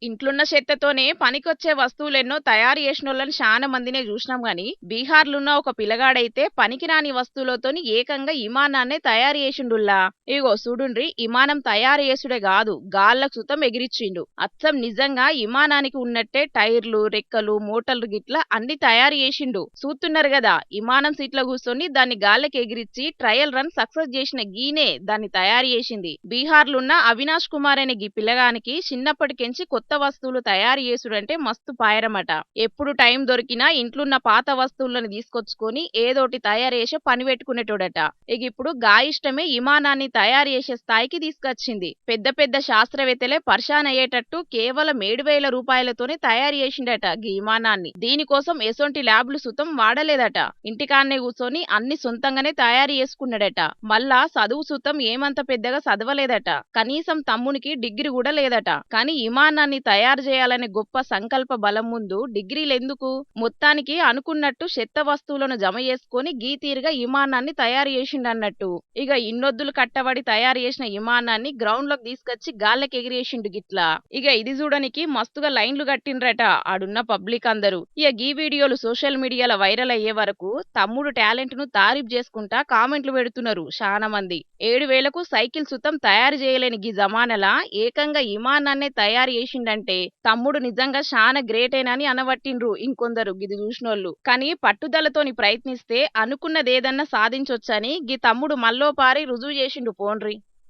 ఇంట్లున్న చెత్తతోనే పనికొచ్చే వస్తువులెన్నో తయారు చేసినోళ్ళని చాలా మందినే చూసినాం గాని బీహార్లున్న ఒక పిల్లగాడైతే పనికిరాని వస్తువులతోని ఏకంగా విమానాన్నే తయారు చేసిండుల్లా. ఇగో చూడుండ్రి, విమానం తయారు చేసుడే కాదు, గాల్లకు సుతం ఎగిరిచ్చిండు. అచ్చం నిజంగా విమానానికి ఉన్నట్టే టైర్లు, రెక్కలు, మోటార్లు గిట్లా అన్ని తయారు చేసిండు. చూస్తున్నారు కదా, విమానం సీట్ల కూర్చొని దాన్ని గాల్లకి ఎగిరిచ్చి ట్రయల్ రన్ సక్సెస్ చేసిన గీనే దాన్ని తయారు చేసింది. బీహార్లున్న అవినాష్ కుమార్ అనే గీ పిల్లగానికి చిన్నప్పటికెంచి కొత్త వస్తువులు తయారు చేసుడంటే మస్తు పాయరమట. ఎప్పుడు టైం దొరికినా ఇంట్లున్న పాత వస్తువులను తీసుకొచ్చుకొని ఏదోటి తయారు చేసే పని పెట్టుకునేటోడట. ఇక ఇప్పుడు గా ఇష్టమే విమానాన్ని తయారు చేసే స్థాయికి తీసుకొచ్చింది. పెద్ద పెద్ద శాస్త్రవేత్తలే పర్షాన్ అయ్యేటట్టు కేవలం 7,000 రూపాయలతోనే తయారు చేసిండట గీ విమానాన్ని. దీనికోసం ఎసొంటి ల్యాబ్లు సుతం వాడలేదట. ఇంటికాన్నే కూర్చొని అన్ని సొంతంగానే తయారు చేసుకున్నాడట. మళ్ళా చదువు సుతం ఏమంత పెద్దగా చదవలేదట. కనీసం తమ్మునికి డిగ్రీ కూడా లేదట. కానీ విమానాన్ని తయారు చేయాలనే గొప్ప సంకల్ప బలం ముందు డిగ్రీలెందుకు? మొత్తానికి అనుకున్నట్టు చెత్త వస్తువులను జమ చేసుకొని గీ తీరుగా విమానాన్ని తయారు చేసిండన్నట్టు. ఇక ఇన్నొద్దులు కట్టబడి తయారు చేసిన విమానాన్ని గ్రౌండ్ లోకి తీసుకొచ్చి గాల్లకి ఎగిరేసిండు గిట్లా. ఇక ఇది చూడనికి మస్తుగా లైన్లు కట్టిండ్రట ఆడున్న పబ్లిక్ అందరూ. ఇక గీ వీడియోలు సోషల్ మీడియాలో వైరల్ అయ్యే వరకు తమ్ముడు టాలెంట్ ను తారీఫ్ చేసుకుంటా కామెంట్లు పెడుతున్నారు చాలా మంది. 7,000కు సైకిల్ సుతం తయారు చేయలేని గీ జమానలా ఏకంగా విమానాన్నే తయారు చేసిండంటే తమ్ముడు నిజంగా చాలా గ్రేటేనని అనబట్టిండ్రు ఇంకొందరు గిది చూసినోళ్ళు. కానీ పట్టుదలతోని ప్రయత్నిస్తే అనుకున్నదేదన్నా సాధించొచ్చని గీ తమ్ముడు మల్లోపారి రుజువు చేసిండు పోన్రి.